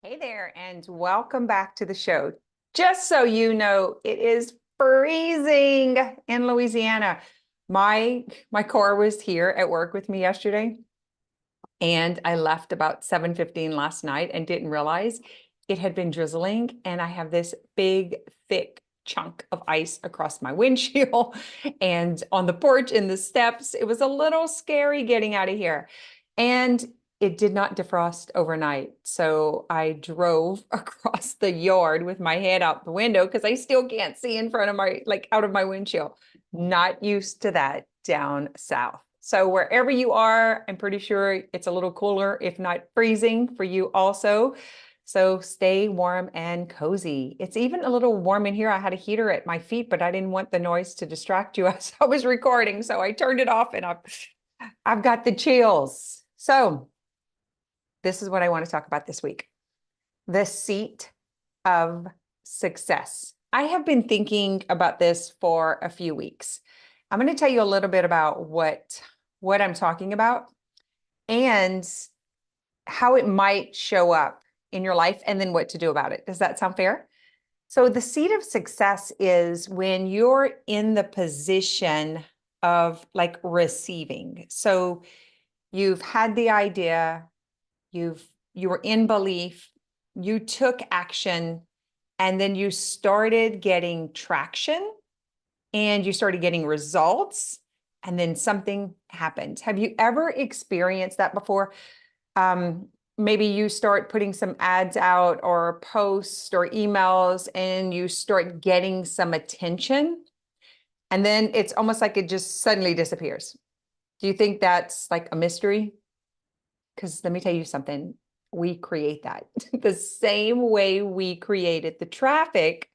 Hey there, and welcome back to the show. Just so you know, it is freezing in Louisiana. My car was here at work with me yesterday, and I left about 7:15 last night and didn't realize it had been drizzling, and I have this big, thick chunk of ice across my windshield and on the porch in the steps. It was a little scary getting out of here. And it did not defrost overnight. So I drove across the yard with my head out the window because I still can't see in front of my, like out of my windshield. Not used to that down south. So wherever you are, I'm pretty sure it's a little cooler, if not freezing for you also. So stay warm and cozy. It's even a little warm in here. I had a heater at my feet, but I didn't want the noise to distract you as I was recording. So I turned it off and I've got the chills. So this is what I want to talk about this week. The seat of success. I have been thinking about this for a few weeks. I'm going to tell you a little bit about what I'm talking about and how it might show up in your life and then what to do about it. Does that sound fair? So the seat of success is when you're in the position of like receiving. So you've had the idea, you were in belief, you took action, and then you started getting traction and you started getting results, and then something happened. Have you ever experienced that before? Maybe you start putting some ads out or posts or emails and you start getting some attention, and then it's almost like it just suddenly disappears. Do you think that's like a mystery? Because let me tell you something, we create that. The same way we created the traffic,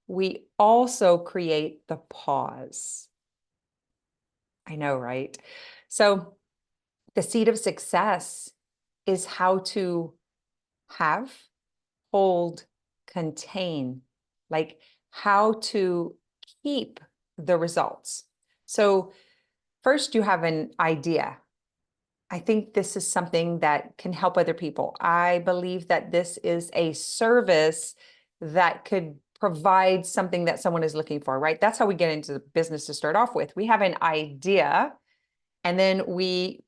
we also create the pause. I know, right? So the seed of success is how to have, hold, contain, like how to keep the results. So first you have an idea. I think this is something that can help other people. I believe that this is a service that could provide something that someone is looking for, right? That's how we get into the business to start off with. We have an idea, and then we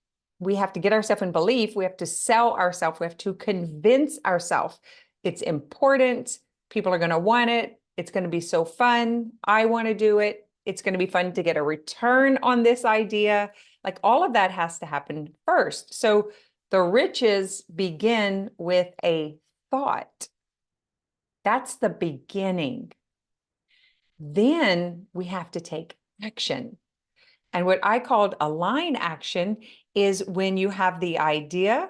have to get ourselves in belief. We have to sell ourselves. We have to convince ourselves it's important. People are going to want it. It's going to be so fun. I want to do it. It's going to be fun to get a return on this idea. Like all of that has to happen first. So the riches begin with a thought. That's the beginning. Then we have to take action. And what I called align action is when you have the idea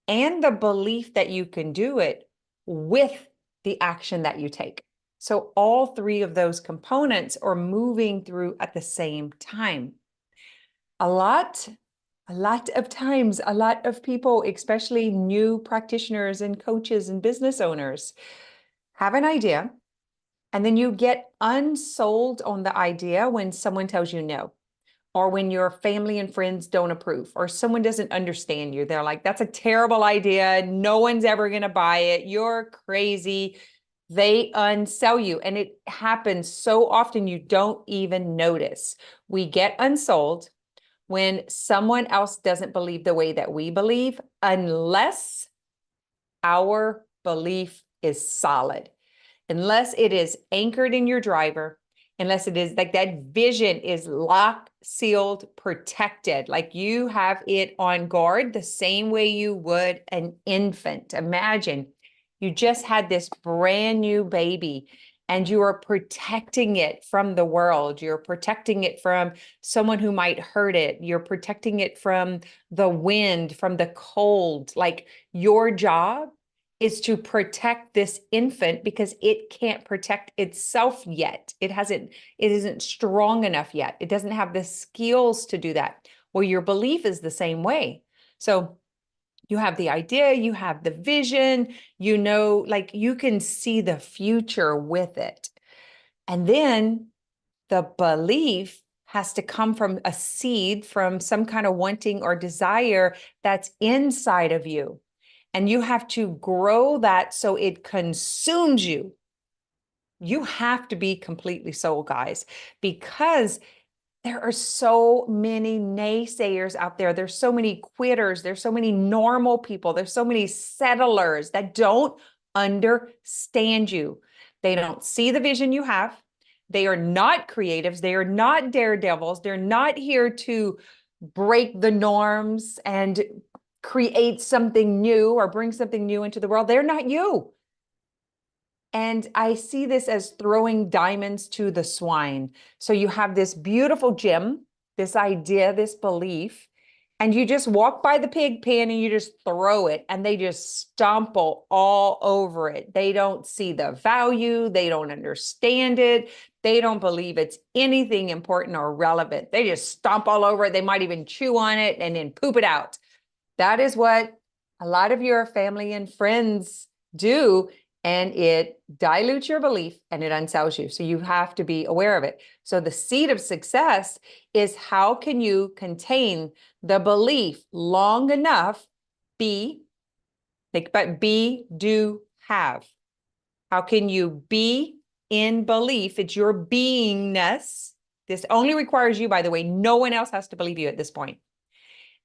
and the belief that you can do it with the action that you take. So all three of those components are moving through at the same time. A lot of times, a lot of people, especially new practitioners and coaches and business owners, have an idea, and then you get unsold on the idea when someone tells you no, or when your family and friends don't approve, or someone doesn't understand you. They're like, that's a terrible idea. No one's ever going to buy it. You're crazy. They unsell you. And it happens so often you don't even notice. We get unsold when someone else doesn't believe the way that we believe, unless our belief is solid, unless it is anchored in your driver, unless it is like that vision is locked, sealed, protected, like you have it on guard the same way you would an infant. Imagine you just had this brand new baby and you are protecting it from the world. You're protecting it from someone who might hurt it. You're protecting it from the wind, from the cold. Like your job is to protect this infant because it can't protect itself yet. It isn't strong enough yet. It doesn't have the skills to do that. Well, your belief is the same way. So you have the idea, you have the vision, you know, like you can see the future with it. And then the belief has to come from a seed, from some kind of wanting or desire that's inside of you. And you have to grow that so it consumes you. You have to be completely sold, guys, because there are so many naysayers out there. There's so many quitters. There's so many normal people. There's so many settlers that don't understand you. They don't see the vision you have. They are not creatives. They are not daredevils. They're not here to break the norms and create something new or bring something new into the world. They're not you. And I see this as throwing diamonds to the swine. So you have this beautiful gem, this idea, this belief, and you just walk by the pig pen and you just throw it and they just stomple all over it. They don't see the value. They don't understand it. They don't believe it's anything important or relevant. They just stomp all over it. They might even chew on it and then poop it out. That is what a lot of your family and friends do. And it dilutes your belief and it unsells you. So you have to be aware of it. So the seed of success is how can you contain the belief long enough, think about be, do, have. How can you be in belief? It's your beingness. This only requires you, by the way. No one else has to believe you at this point.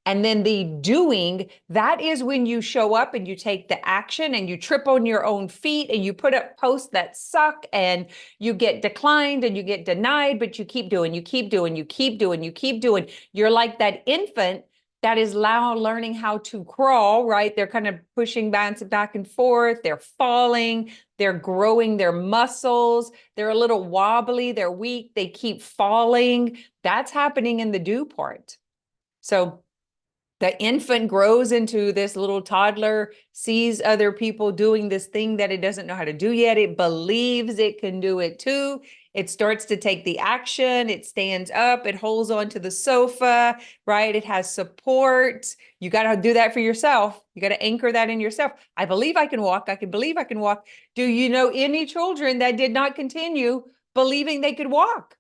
And then the doing, that is when you show up and you take the action and you trip on your own feet and you put up posts that suck and you get declined and you get denied, but you keep doing, you keep doing, you keep doing, you keep doing. You're like that infant that is now learning how to crawl, right? They're kind of pushing back and forth. They're falling. They're growing their muscles. They're a little wobbly. They're weak. They keep falling. That's happening in the do part. So the infant grows into this little toddler, sees other people doing this thing that it doesn't know how to do yet. It believes it can do it too. It starts to take the action. It stands up. It holds on to the sofa, right? It has support. You got to do that for yourself. You got to anchor that in yourself. I believe I can walk. I can believe I can walk. Do you know any children that did not continue believing they could walk?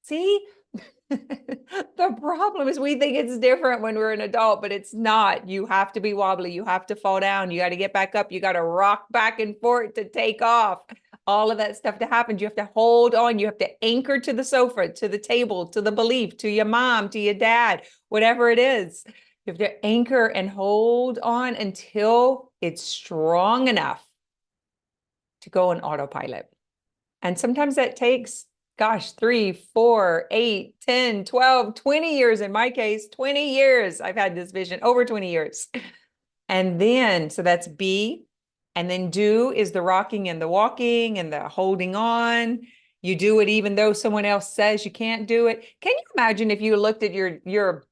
See? The problem is we think it's different when we're an adult, but it's not. You have to be wobbly. You have to fall down. You got to get back up. You got to rock back and forth to take off. All of that stuff to happen. You have to hold on. You have to anchor to the sofa, to the table, to the belief, to your mom, to your dad, whatever it is. You have to anchor and hold on until it's strong enough to go on autopilot. And sometimes that takes 3, 4, 8, 10, 12, 20 years. In my case, 20 years. I've had this vision over 20 years. And then, so that's be, and then do is the rocking and the walking and the holding on. You do it even though someone else says you can't do it. Can you imagine if you looked at your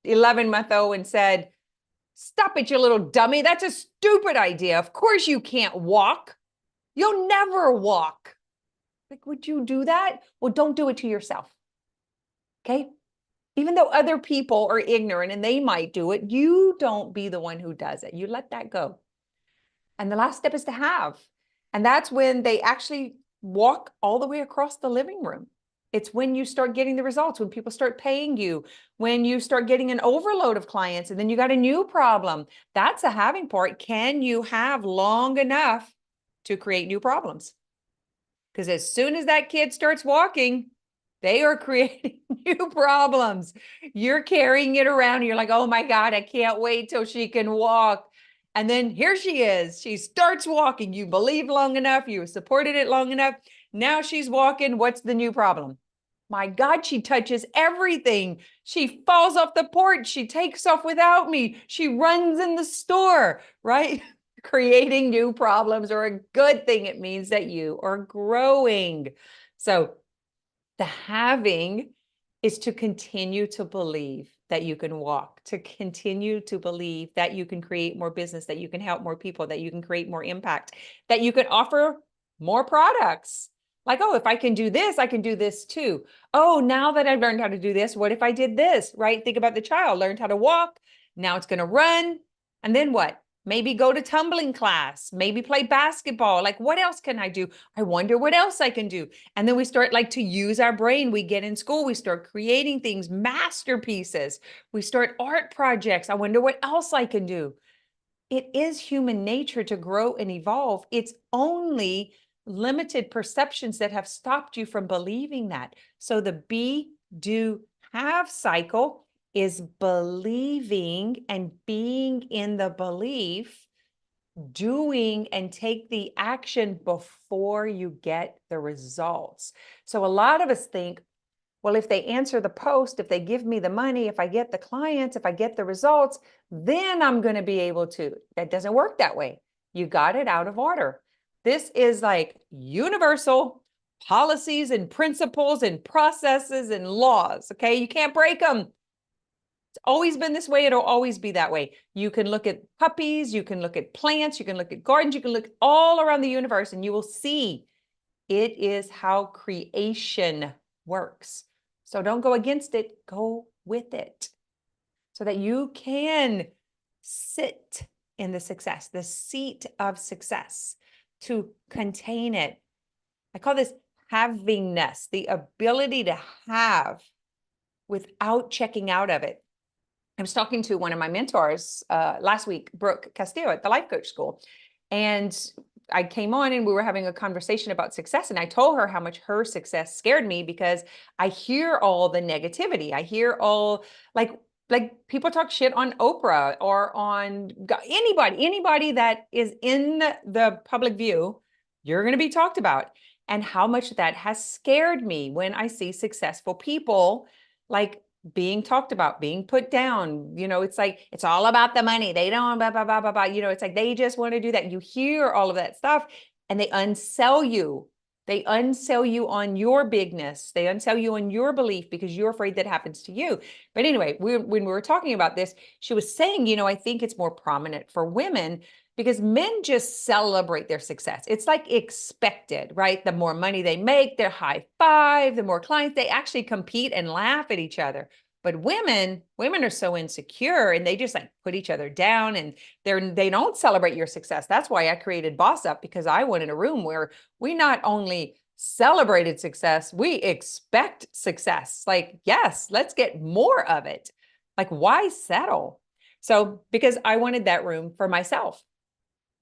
11-month-old and said, "Stop it, you little dummy. That's a stupid idea. Of course you can't walk. You'll never walk." Like, would you do that? Well, don't do it to yourself. Okay? Even though other people are ignorant and they might do it, you don't be the one who does it. You let that go. And the last step is to have. And that's when they actually walk all the way across the living room. It's when you start getting the results, when people start paying you, when you start getting an overload of clients, and then you got a new problem. That's a having part. Can you have long enough to create new problems? Because as soon as that kid starts walking, they are creating new problems. You're carrying it around. You're like, "Oh my God, I can't wait till she can walk." And then here she is. She starts walking. You believed long enough. You supported it long enough. Now she's walking. What's the new problem? My God, she touches everything. She falls off the porch. She takes off without me. She runs in the store, right? Creating new problems are a good thing. It means that you are growing. So the having is to continue to believe that you can walk, to continue to believe that you can create more business, that you can help more people, that you can create more impact, that you can offer more products. Like, oh, if I can do this, I can do this too. Oh, now that I've learned how to do this, what if I did this, right? Think about the child, learned how to walk. Now it's going to run. And then what? Maybe go to tumbling class, maybe play basketball. Like, what else can I do? I wonder what else I can do. And then we start like to use our brain. We get in school, we start creating things, masterpieces. We start art projects. I wonder what else I can do. it is human nature to grow and evolve. It's only limited perceptions that have stopped you from believing that. So the be, do, have cycle is believing and being in the belief, doing and take the action before you get the results. So a lot of us think, well, if they answer the post, if they give me the money, if I get the clients, if I get the results, then I'm going to be able to. That doesn't work that way. You got it out of order. This is like universal policies and principles and processes and laws. Okay. You can't break them. It's always been this way. It'll always be that way. You can look at puppies, you can look at plants, you can look at gardens, you can look all around the universe, and you will see it is how creation works. So don't go against it, go with it so that you can sit in the success, the seat of success, to contain it. I call this havingness, the ability to have without checking out of it. I was talking to one of my mentors last week, Brooke Castillo at the Life Coach School. And I came on and we were having a conversation about success. And I told her how much her success scared me because I hear all the negativity. I hear all like people talk shit on Oprah or on anybody that is in the public view, you're going to be talked about. And how much that has scared me when I see successful people like being talked about, being put down. You know, it's like, it's all about the money. They don't, blah, blah, blah, blah, blah. You know, it's like, they just want to do that. You hear all of that stuff and they unsell you. They unsell you on your bigness. They unsell you on your belief because you're afraid that happens to you. But anyway, when we were talking about this, she was saying, you know, I think it's more prominent for women because men just celebrate their success. It's like expected, right? The more money they make, their high five, the more clients, they actually compete and laugh at each other. But women are so insecure and they just like put each other down and they don't celebrate your success. That's why I created Boss Up, because I wanted a room where we not only celebrated success, we expect success. Like, yes, let's get more of it. Like, why settle? So, because I wanted that room for myself.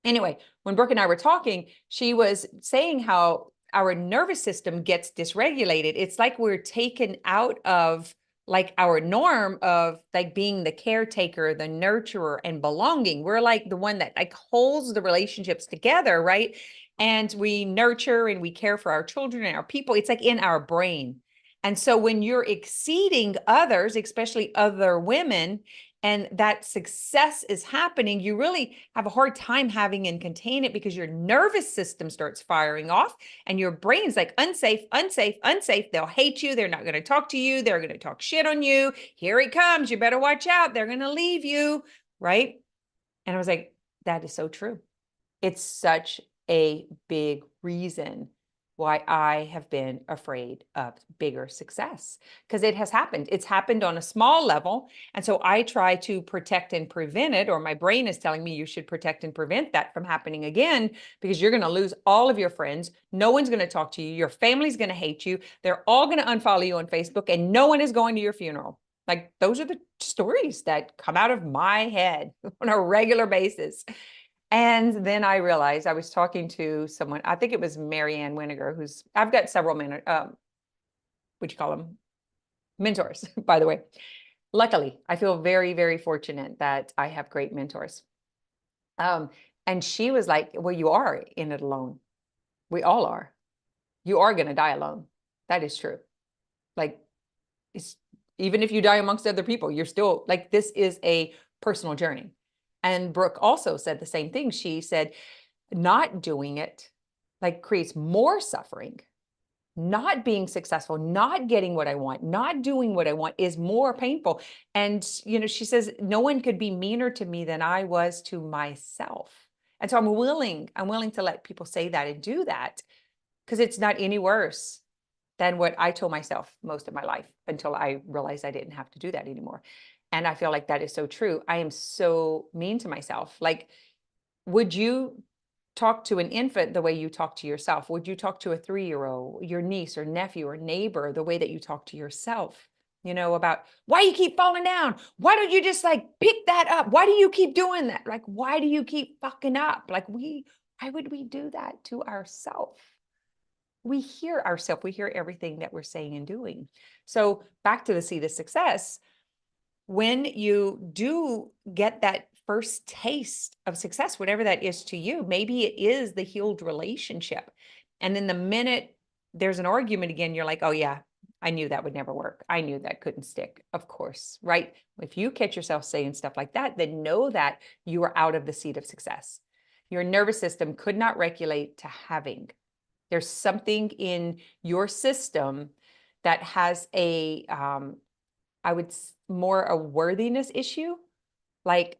Anyway, when Brooke and I were talking, she was saying how our nervous system gets dysregulated. It's like we're taken out of like our norm of like being the caretaker, the nurturer, and belonging. We're like the one that like holds the relationships together, right? And we nurture and we care for our children and our people. It's like in our brain. And so when you're exceeding others, especially other women, and that success is happening, you really have a hard time having and contain it because your nervous system starts firing off and your brain's like unsafe, unsafe, unsafe. They'll hate you. They're not going to talk to you. They're going to talk shit on you. Here he comes. You better watch out. They're going to leave you. Right. And I was like, that is so true. It's such a big reason why I have been afraid of bigger success, because it has happened. It's happened on a small level. And so I try to protect and prevent it, or my brain is telling me you should protect and prevent that from happening again, because you're going to lose all of your friends. No one's going to talk to you. Your family's going to hate you. They're all going to unfollow you on Facebook and no one is going to your funeral. Like, those are the stories that come out of my head on a regular basis. And then I realized I was talking to someone, I think it was Marianne Winiger, who's, I've got several what you call them? Mentors, by the way. Luckily, I feel very, very fortunate that I have great mentors. And she was like, well, you are in it alone. We all are. You are going to die alone. That is true. Like, even if you die amongst other people, you're still like, this is a personal journey. And Brooke also said the same thing. She said, not doing it like creates more suffering. Not being successful, not getting what I want, not doing what I want is more painful. And, you know, she says, no one could be meaner to me than I was to myself. And so I'm willing to let people say that and do that, because it's not any worse than what I told myself most of my life until I realized I didn't have to do that anymore. And I feel like that is so true. I am so mean to myself. Like, would you talk to an infant the way you talk to yourself? Would you talk to a 3-year-old, your niece or nephew or neighbor, the way that you talk to yourself? about why you keep falling down. Why don't you just like pick that up? Why do you keep doing that? Like, why do you keep fucking up? Like why would we do that to ourselves? We hear ourselves, we hear everything that we're saying and doing. So back to the seed of success, when you do get that first taste of success, whatever that is to you, maybe it is the healed relationship. And then the minute there's an argument again, you're like, oh yeah, I knew that would never work. I knew that couldn't stick. Of course, right? If you catch yourself saying stuff like that, then know that you are out of the seed of success. Your nervous system could not regulate to having. There's something in your system that has a, I would more a worthiness issue. Like,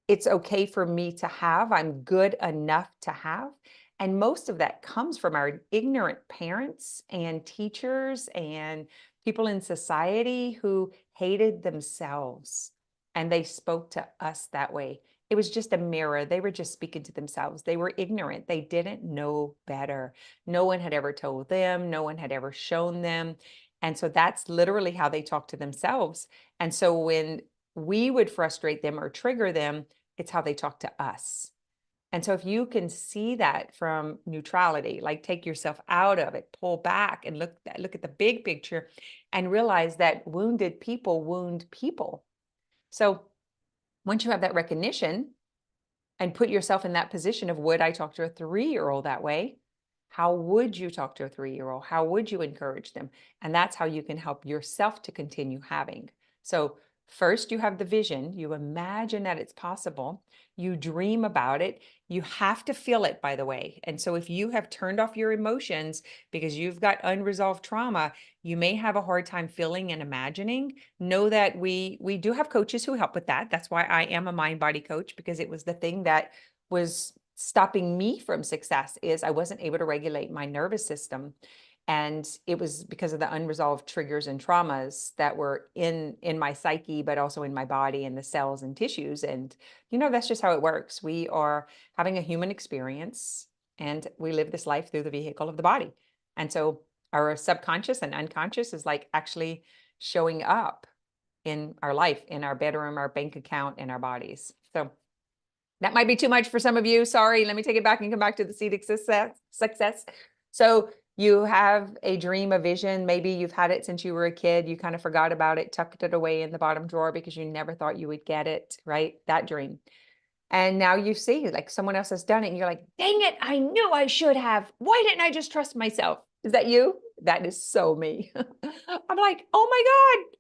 it's okay for me to have, I'm good enough to have. And most of that comes from our ignorant parents and teachers and people in society who hated themselves, and they spoke to us that way. It was just a mirror. They were just speaking to themselves. They were ignorant. They didn't know better. No one had ever told them. No one had ever shown them. And so that's literally how they talk to themselves. And so when we would frustrate them or trigger them, it's how they talk to us. And so if you can see that from neutrality, like take yourself out of it, pull back and look at the big picture and realize that wounded people wound people. So once you have that recognition and put yourself in that position of, would I talk to a 3-year-old that way? How would you talk to a 3-year-old? How would you encourage them? And that's how you can help yourself to continue having. So first, you have the vision. You imagine that it's possible. You dream about it. You have to feel it, by the way. And so if you have turned off your emotions because you've got unresolved trauma, you may have a hard time feeling and imagining. Know that we do have coaches who help with that. That's why I am a mind body coach, because it was the thing that was stopping me from success. Is I wasn't able to regulate my nervous system. And it was because of the unresolved triggers and traumas that were in my psyche, but also in my body and the cells and tissues. And, that's just how it works. We are having a human experience, and we live this life through the vehicle of the body. And so our subconscious and unconscious is like actually showing up in our life, in our bedroom, our bank account, in our bodies. So that might be too much for some of you. Sorry, let me take it back and come back to the seed of success. So you have a dream, a vision. Maybe you've had it since you were a kid. You kind of forgot about it, tucked it away in the bottom drawer because you never thought you would get it, right? That dream. And now you see like someone else has done it and you're like, dang it, I knew I should have. Why didn't I just trust myself? Is that you? That is so me. I'm like, oh my God,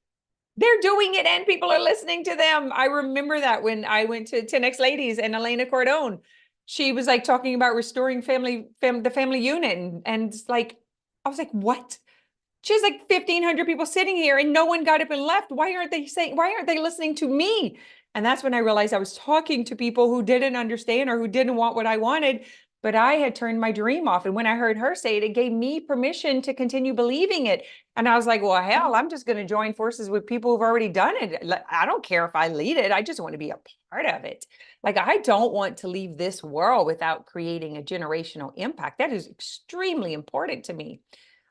they're doing it and people are listening to them. I remember that when I went to 10X Ladies and Elena Cordone, she was like talking about restoring the family unit. And like, I was like, what? She has like 1,500 people sitting here and no one got up and left. Why aren't they listening to me? And that's when I realized I was talking to people who didn't understand or who didn't want what I wanted, but I had turned my dream off. And when I heard her say it, it gave me permission to continue believing it. And I was like, well, hell, I'm just going to join forces with people who've already done it. I don't care if I lead it. I just want to be a part of it. Like, I don't want to leave this world without creating a generational impact. That is extremely important to me.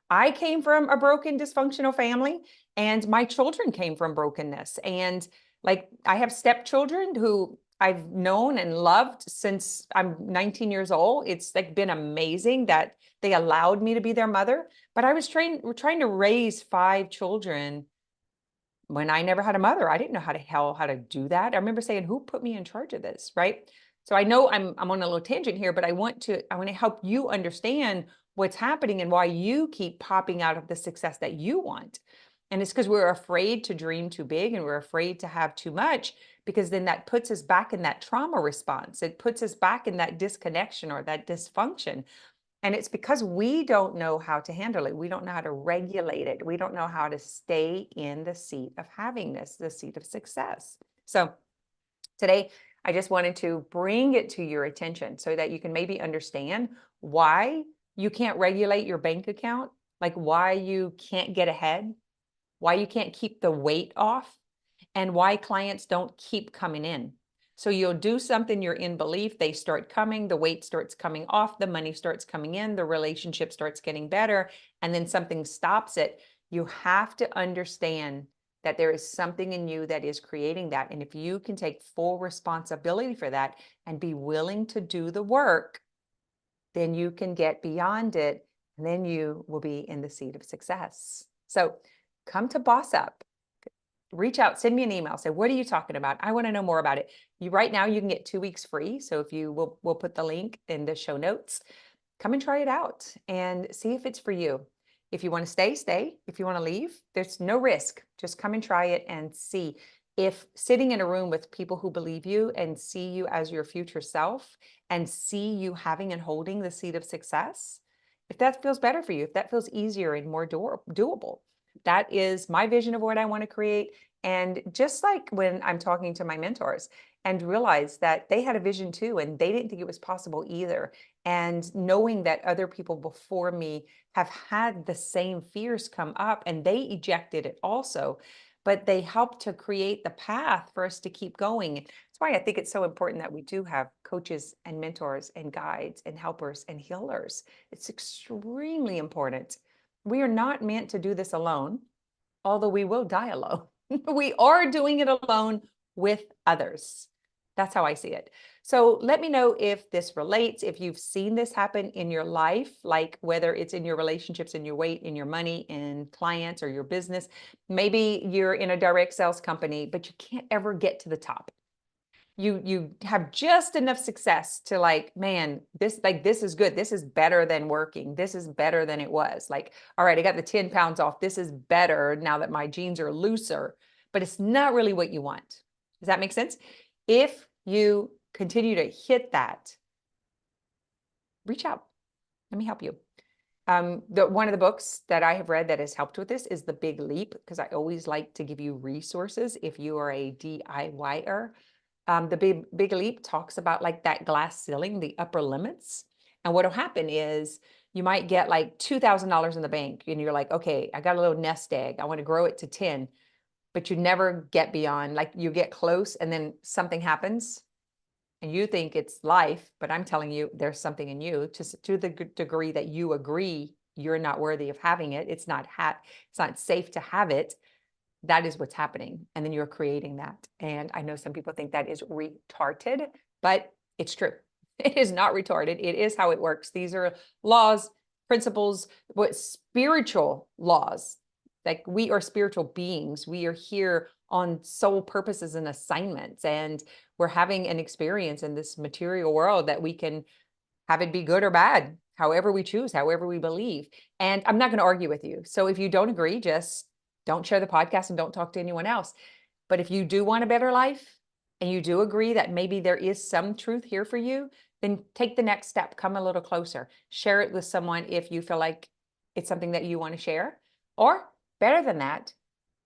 I came from a broken, dysfunctional family, and my children came from brokenness. And like, I have stepchildren who I've known and loved since I'm 19 years old. It's like been amazing that they allowed me to be their mother. But I was trying to raise 5 children when I never had a mother. I didn't know how to do that. I remember saying, who put me in charge of this, right? So I know I'm on a little tangent here, but I want to help you understand what's happening and why you keep popping out of the success that you want. And it's because we're afraid to dream too big and we're afraid to have too much, because then that puts us back in that trauma response. It puts us back in that disconnection or that dysfunction. And it's because we don't know how to handle it. We don't know how to regulate it. We don't know how to stay in the seat of havingness, the seat of success. So today, I just wanted to bring it to your attention so that you can maybe understand why you can't regulate your bank account, like why you can't get ahead, why you can't keep the weight off, and why clients don't keep coming in. So you'll do something, you're in belief, they start coming, the weight starts coming off, the money starts coming in, the relationship starts getting better, and then something stops it. You have to understand that there is something in you that is creating that. And if you can take full responsibility for that and be willing to do the work, then you can get beyond it. And then you will be in the seat of success. So come to Boss Up. Reach out, send me an email, say, what are you talking about? I want to know more about it. Right now you can get 2 weeks free. So if you will, we'll put the link in the show notes. Come and try it out and see if it's for you. If you want to stay, stay. If you want to leave, there's no risk. Just come and try it and see. If sitting in a room with people who believe you and see you as your future self and see you having and holding the seat of success, if that feels better for you, if that feels easier and more doable, that is my vision of what I want to create. And just like when I'm talking to my mentors and realize that they had a vision too, and they didn't think it was possible either. And knowing that other people before me have had the same fears come up and they ejected it also, but they helped to create the path for us to keep going. That's why I think it's so important that we do have coaches and mentors and guides and helpers and healers. It's extremely important. We are not meant to do this alone, although we will die alone. We are doing it alone with others. That's how I see it. So let me know if this relates, if you've seen this happen in your life, like whether it's in your relationships, in your weight, in your money, in clients or your business. Maybe you're in a direct sales company, but you can't ever get to the top. You have just enough success to like, man, this is good. This is better than working. This is better than it was. Like, all right, I got the 10 pounds off. This is better now that my jeans are looser, but it's not really what you want. Does that make sense? If you continue to hit that, reach out. Let me help you. One of the books that I have read that has helped with this is The Big Leap, because I always like to give you resources if you are a DIYer. The Big Leap talks about like that glass ceiling, the upper limits. And what'll happen is you might get like $2,000 in the bank and you're like, okay, I got a little nest egg. I want to grow it to 10, but you never get beyond, like you get close and then something happens and you think it's life, but I'm telling you, there's something in you to the degree that you agree you're not worthy of having it. It's not safe to have it. That is what's happening. And then you're creating that. And I know some people think that is retarded, but it's true. It is not retarded. It is how it works. These are laws, principles, what spiritual laws. Like we are spiritual beings. We are here on soul purposes and assignments. And we're having an experience in this material world that we can have it be good or bad, however we choose, however we believe. And I'm not going to argue with you. So if you don't agree, just don't share the podcast and don't talk to anyone else. But if you do want a better life and you do agree that maybe there is some truth here for you, then take the next step, come a little closer, share it with someone if you feel like it's something that you want to share. Or better than that,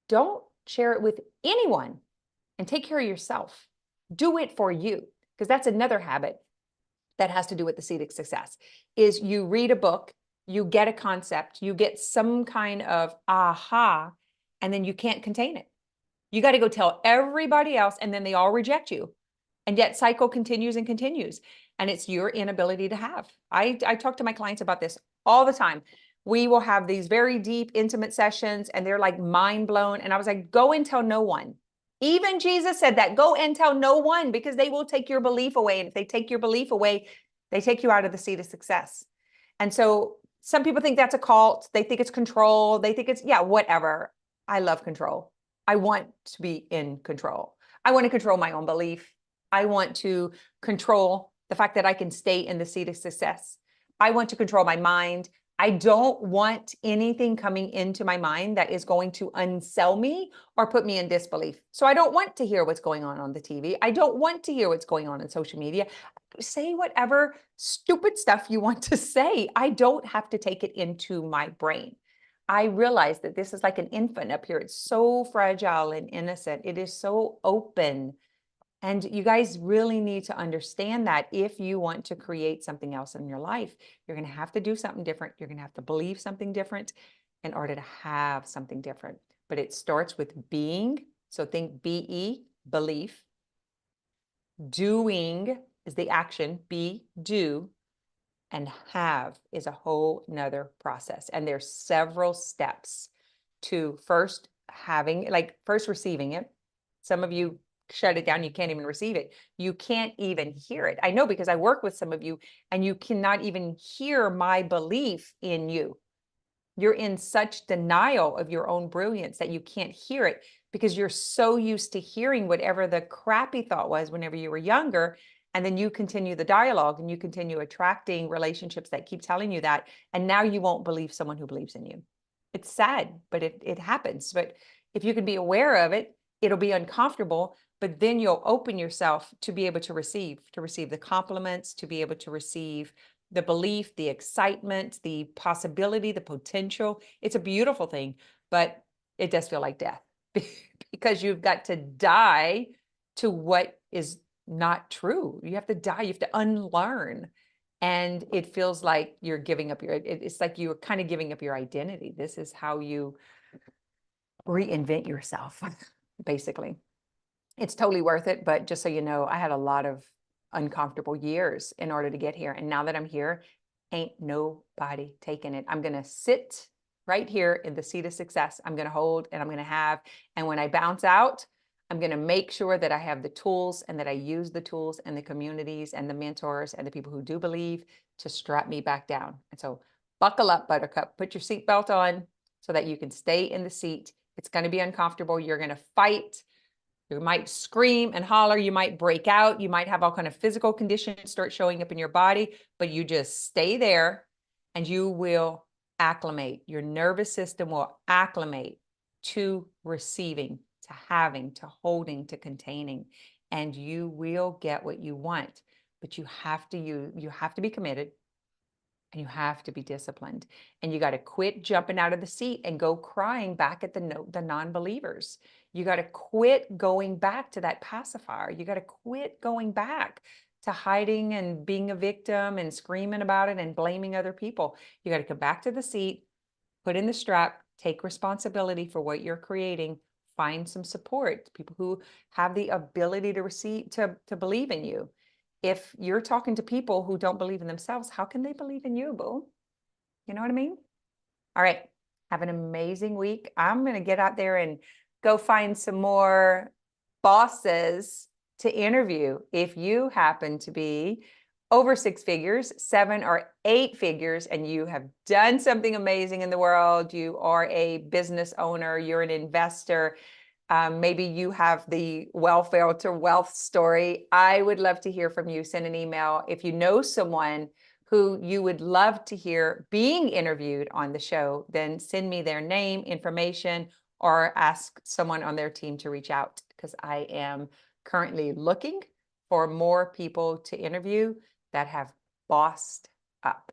don't share it with anyone and take care of yourself. Do it for you, because that's another habit that has to do with the seed of success. Is you read a book, you get a concept, you get some kind of aha, and then you can't contain it. You got to go tell everybody else, and then they all reject you. And yet cycle continues and continues. And it's your inability to have. I talk to my clients about this all the time. We will have these very deep, intimate sessions, and they're like mind blown. And I was like, go and tell no one. Even Jesus said that, go and tell no one, because they will take your belief away. And if they take your belief away, they take you out of the seat of success. And so some people think that's a cult. They think it's control. They think it's, yeah, whatever. I love control. I want to be in control. I want to control my own belief. I want to control the fact that I can stay in the seat of success. I want to control my mind. I don't want anything coming into my mind that is going to unsell me or put me in disbelief. So I don't want to hear what's going on the TV. I don't want to hear what's going on in social media. Say whatever stupid stuff you want to say. I don't have to take it into my brain. I realize that this is like an infant up here. It's so fragile and innocent. It is so open. And you guys really need to understand that if you want to create something else in your life, you're going to have to do something different. You're going to have to believe something different in order to have something different. But it starts with being. So think BE, belief. Doing is the action, be, do. And have is a whole nother process. And there's several steps to first receiving it. Some of you shut it down. You can't even receive it. You can't even hear it. I know, because I work with some of you and you cannot even hear my belief in you. You're in such denial of your own brilliance that you can't hear it because you're so used to hearing whatever the crappy thought was whenever you were younger. And then you continue the dialogue and you continue attracting relationships that keep telling you that. And now you won't believe someone who believes in you. It's sad, but it happens. But if you can be aware of it, it'll be uncomfortable, but then you'll open yourself to be able to receive the compliments, to be able to receive the belief, the excitement, the possibility, the potential. It's a beautiful thing, but it does feel like death because you've got to die to what is not true. You have to die. You have to unlearn. And it feels like you're giving up it's like you're kind of giving up your identity. This is how you reinvent yourself, basically. It's totally worth it. But just so you know, I had a lot of uncomfortable years in order to get here. And now that I'm here, ain't nobody taking it. I'm going to sit right here in the seat of success. I'm going to hold and I'm going to have. And when I bounce out, I'm going to make sure that I have the tools and that I use the tools and the communities and the mentors and the people who do believe to strap me back down. And so buckle up, Buttercup. Put your seatbelt on so that you can stay in the seat. It's going to be uncomfortable. You're going to fight. You might scream and holler. You might break out. You might have all kind of physical conditions start showing up in your body, but you just stay there and you will acclimate. Your nervous system will acclimate to receiving, to having, to holding, to containing, and you will get what you want. But you have to be committed. And you have to be disciplined. And you got to quit jumping out of the seat and go crying back at the non-believers. You got to quit going back to that pacifier. You got to quit going back to hiding and being a victim and screaming about it and blaming other people. You got to come back to the seat, put in the strap, take responsibility for what you're creating, find some support, people who have the ability to receive, to believe in you. If you're talking to people who don't believe in themselves, how can they believe in you, boo? You know what I mean? All right. Have an amazing week. I'm going to get out there and go find some more bosses to interview. If you happen to be over 6 figures, 7 or 8 figures, and you have done something amazing in the world, you are a business owner, you're an investor, maybe you have the welfare to wealth story. I would love to hear from you. Send an email. If you know someone who you would love to hear being interviewed on the show, then send me their name, information, or ask someone on their team to reach out, because I am currently looking for more people to interview that have bossed up.